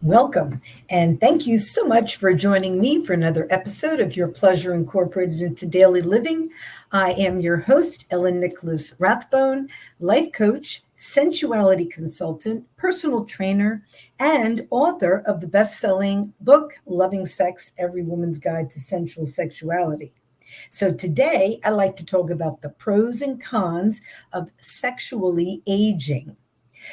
Welcome, and thank you so much for joining me for another episode of Your Pleasure Incorporated into Daily Living. I am your host, Ellen Nicholas Rathbone, life coach, sensuality consultant, personal trainer, and author of the best-selling book, Loving Sex, Every Woman's Guide to Sensual Sexuality. So today, I'd like to talk about the pros and cons of sexually aging.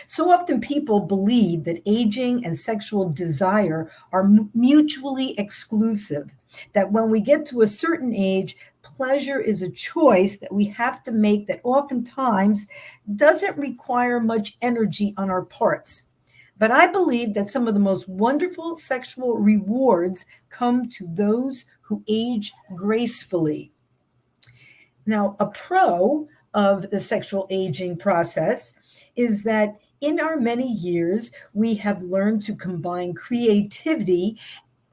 So often people believe that aging and sexual desire are mutually exclusive, that when we get to a certain age, pleasure is a choice that we have to make that oftentimes doesn't require much energy on our parts. But I believe that some of the most wonderful sexual rewards come to those who age gracefully. Now, a pro of the sexual aging process is that in our many years, we have learned to combine creativity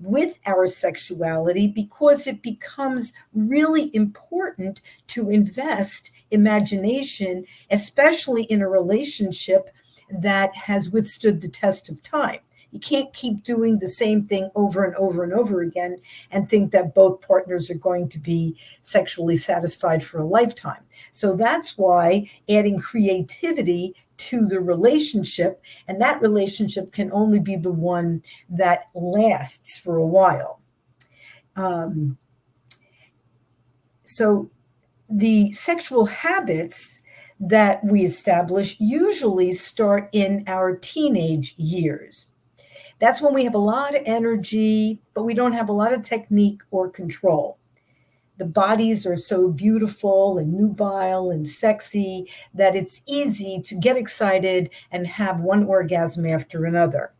with our sexuality because it becomes really important to invest imagination, especially in a relationship that has withstood the test of time. You can't keep doing the same thing over and over and over again and think that both partners are going to be sexually satisfied for a lifetime. So that's why adding creativity to the relationship, and that relationship can only be the one that lasts for a while. So the sexual habits that we establish usually start in our teenage years. That's when we have a lot of energy, but we don't have a lot of technique or control. The bodies are so beautiful and nubile and sexy that it's easy to get excited and have one orgasm after another.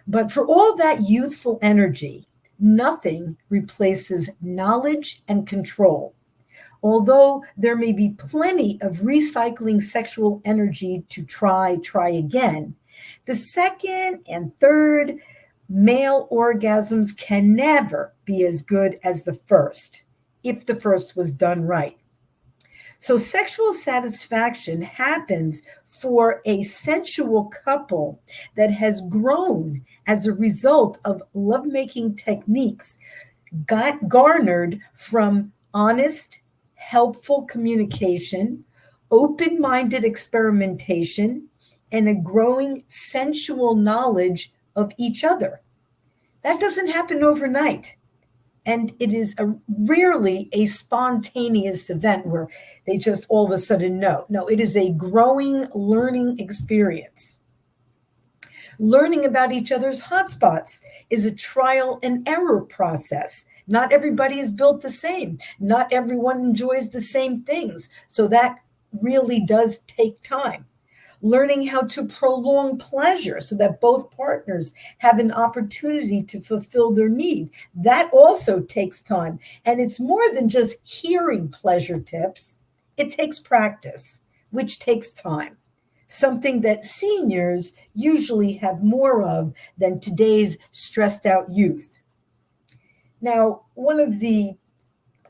But for all that youthful energy, nothing replaces knowledge and control. Although there may be plenty of recycling sexual energy to try again, the second and third male orgasms can never be as good as the first, if the first was done right. So sexual satisfaction happens for a sensual couple that has grown as a result of lovemaking techniques garnered from honest, helpful communication, open-minded experimentation, and a growing sensual knowledge of each other. That doesn't happen overnight. And it is rarely a spontaneous event where they just all of a sudden know. No, it is a growing learning experience. Learning about each other's hotspots is a trial and error process. Not everybody is built the same. Not everyone enjoys the same things. So that really does take time. Learning how to prolong pleasure so that both partners have an opportunity to fulfill their need. That also takes time. And it's more than just hearing pleasure tips. It takes practice, which takes time. Something that seniors usually have more of than today's stressed out youth. Now, one of the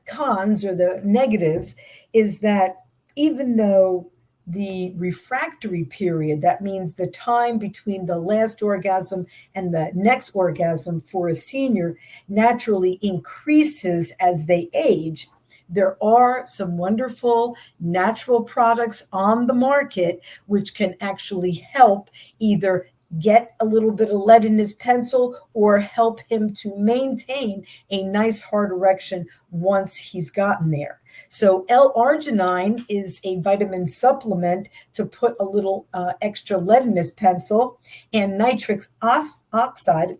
cons or the negatives is that even though the refractory period, that means the time between the last orgasm and the next orgasm for a senior, naturally increases as they age, there are some wonderful natural products on the market which can actually help either get a little bit of lead in his pencil or help him to maintain a nice hard erection once he's gotten there. So L-arginine is a vitamin supplement to put a little extra lead in his pencil, and nitric oxide,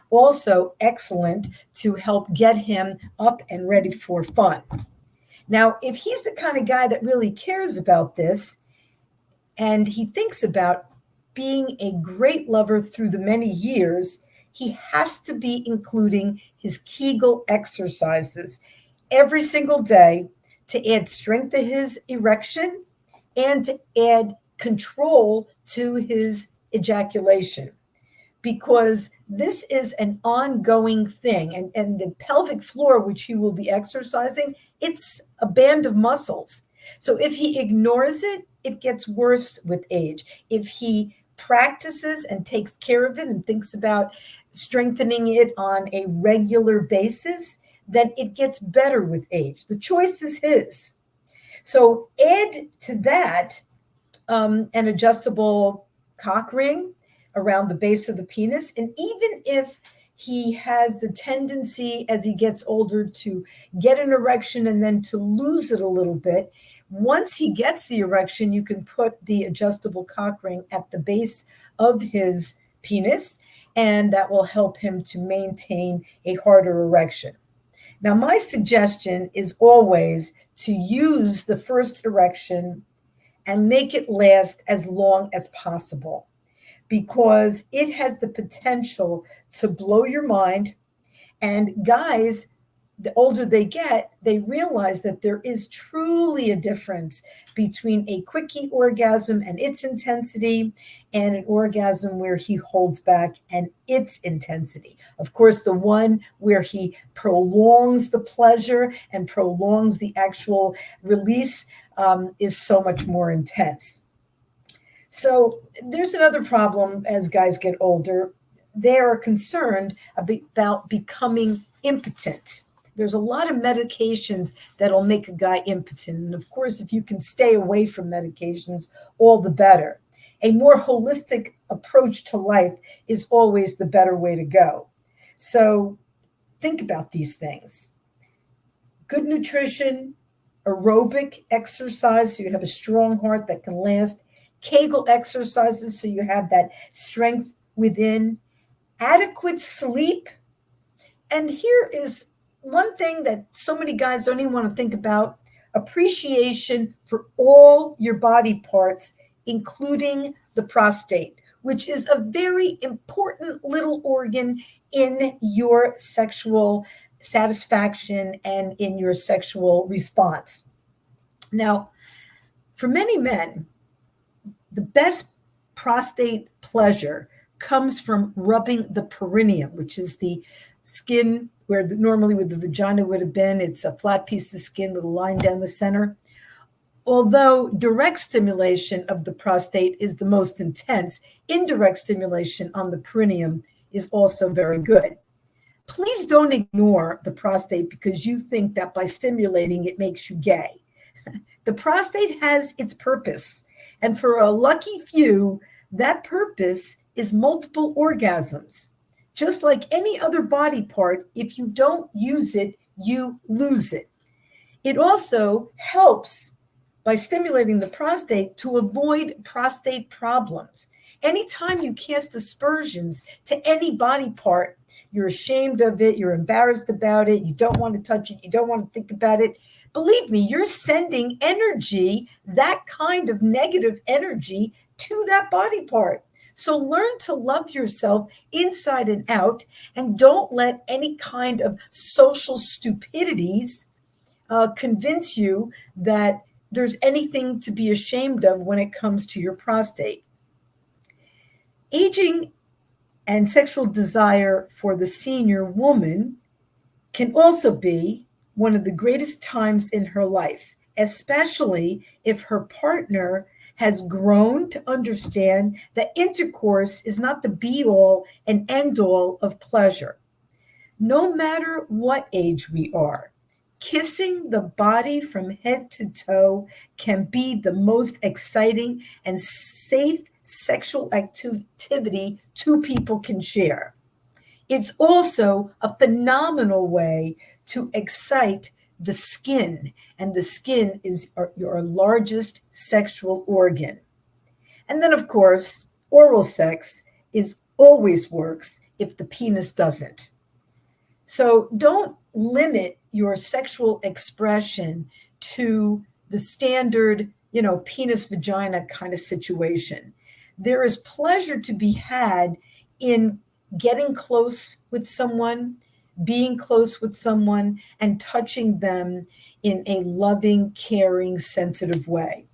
also excellent to help get him up and ready for fun. Now, if he's the kind of guy that really cares about this and he thinks about being a great lover through the many years, he has to be including his Kegel exercises every single day to add strength to his erection and to add control to his ejaculation, because this is an ongoing thing. And the pelvic floor, which he will be exercising, it's a band of muscles. So if he ignores it, it gets worse with age. If he practices and takes care of it and thinks about strengthening it on a regular basis, then it gets better with age. The choice is his. So add to that an adjustable cock ring around the base of the penis. And even if he has the tendency as he gets older to get an erection and then to lose it a little bit, once he gets the erection, you can put the adjustable cock ring at the base of his penis, and that will help him to maintain a harder erection. Now, my suggestion is always to use the first erection and make it last as long as possible, because it has the potential to blow your mind. And guys, the older they get, they realize that there is truly a difference between a quickie orgasm and its intensity and an orgasm where he holds back and its intensity. Of course, the one where he prolongs the pleasure and prolongs the actual release is so much more intense. So there's another problem as guys get older. They are concerned about becoming impotent. There's a lot of medications that'll make a guy impotent. And of course, if you can stay away from medications, all the better. A more holistic approach to life is always the better way to go. So think about these things. Good nutrition, aerobic exercise so you have a strong heart that can last, Kegel exercises so you have that strength within, adequate sleep. And here is one thing that so many guys don't even want to think about: appreciation for all your body parts, including the prostate, which is a very important little organ in your sexual satisfaction and in your sexual response. Now, for many men, the best prostate pleasure comes from rubbing the perineum, which is the skin where normally with the vagina would have been. It's a flat piece of skin with a line down the center. Although direct stimulation of the prostate is the most intense, indirect stimulation on the perineum is also very good. Please don't ignore the prostate because you think that by stimulating it makes you gay. The prostate has its purpose. And for a lucky few, that purpose is multiple orgasms. Just like any other body part, if you don't use it, you lose it. It also helps by stimulating the prostate to avoid prostate problems. Anytime you cast aspersions to any body part, you're ashamed of it, you're embarrassed about it, you don't want to touch it, you don't want to think about it. Believe me, you're sending energy, that kind of negative energy, to that body part. So learn to love yourself inside and out, and don't let any kind of social stupidities convince you that there's anything to be ashamed of when it comes to your prostate. Aging and sexual desire for the senior woman can also be one of the greatest times in her life, especially if her partner has grown to understand that intercourse is not the be-all and end-all of pleasure. No matter what age we are, kissing the body from head to toe can be the most exciting and safe sexual activity two people can share. It's also a phenomenal way to excite the skin, and the skin is your largest sexual organ. And then, of course, oral sex always works if the penis doesn't. So don't limit your sexual expression to the standard, penis vagina kind of situation. There is pleasure to be had in getting close with someone, being close with someone, and touching them in a loving, caring, sensitive way.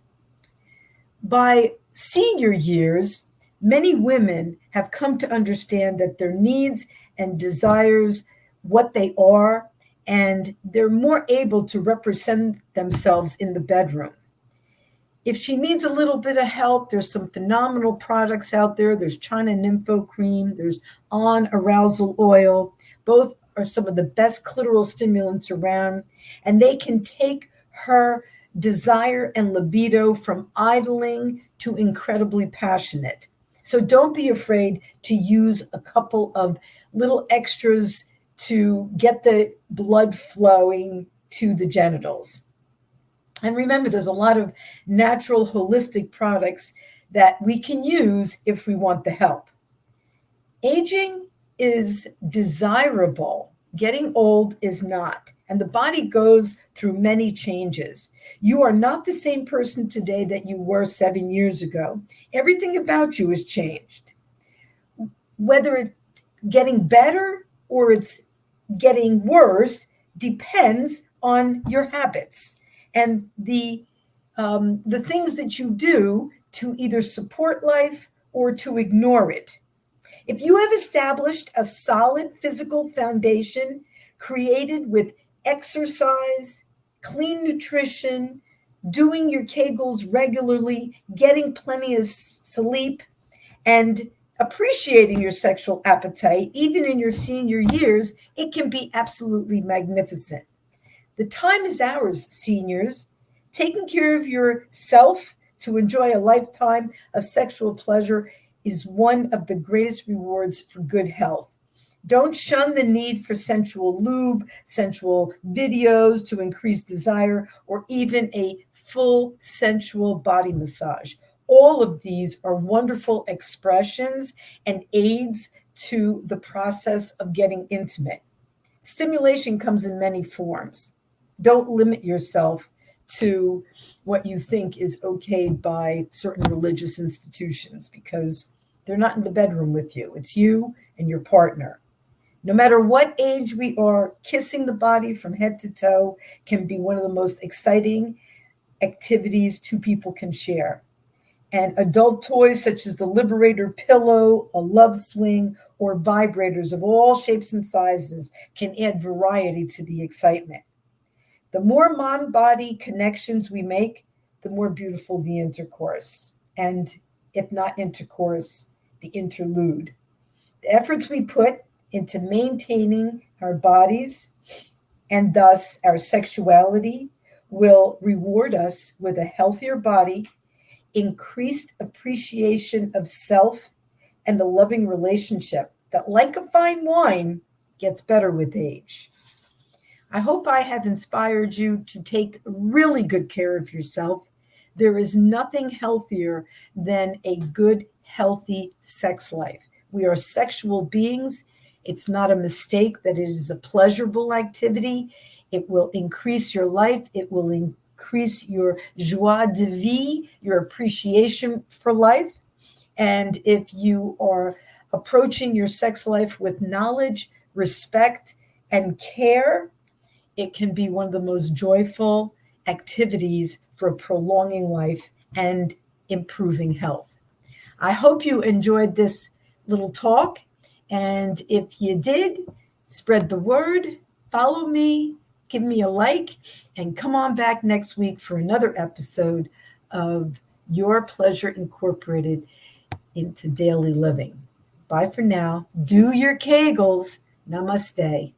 By senior years, many women have come to understand that their needs and desires, what they are, and they're more able to represent themselves in the bedroom. If she needs a little bit of help, there's some phenomenal products out there. There's China Nympho Cream, there's On Arousal Oil. Both are some of the best clitoral stimulants around, and they can take her desire and libido from idling to incredibly passionate. So don't be afraid to use a couple of little extras to get the blood flowing to the genitals. And remember, there's a lot of natural, holistic products that we can use if we want the help. Aging is desirable. Getting old is not. And the body goes through many changes. You are not the same person today that you were 7 years ago. Everything about you has changed. Whether it's getting better or it's getting worse depends on your habits and the things that you do to either support life or to ignore it. If you have established a solid physical foundation created with exercise, clean nutrition, doing your Kegels regularly, getting plenty of sleep, and appreciating your sexual appetite, even in your senior years, it can be absolutely magnificent. The time is ours, seniors. Taking care of yourself to enjoy a lifetime of sexual pleasure is one of the greatest rewards for good health. Don't shun the need for sensual lube, sensual videos to increase desire, or even a full sensual body massage. All of these are wonderful expressions and aids to the process of getting intimate. Stimulation comes in many forms. Don't limit yourself to what you think is okayed by certain religious institutions because they're not in the bedroom with you. It's you and your partner. No matter what age we are, kissing the body from head to toe can be one of the most exciting activities two people can share. And adult toys such as the Liberator pillow, a love swing, or vibrators of all shapes and sizes can add variety to the excitement. The more mind-body connections we make, the more beautiful the intercourse. And if not intercourse, the interlude. The efforts we put into maintaining our bodies and thus our sexuality will reward us with a healthier body, increased appreciation of self, and a loving relationship that, like a fine wine, gets better with age. I hope I have inspired you to take really good care of yourself. There is nothing healthier than a good, healthy sex life. We are sexual beings. It's not a mistake that it is a pleasurable activity. It will increase your life. It will increase your joie de vivre, your appreciation for life. And if you are approaching your sex life with knowledge, respect, and care, it can be one of the most joyful activities for prolonging life and improving health. I hope you enjoyed this little talk. And if you did, spread the word, follow me, give me a like, and come on back next week for another episode of Your Pleasure Incorporated into Daily Living. Bye for now. Do your Kegels. Namaste.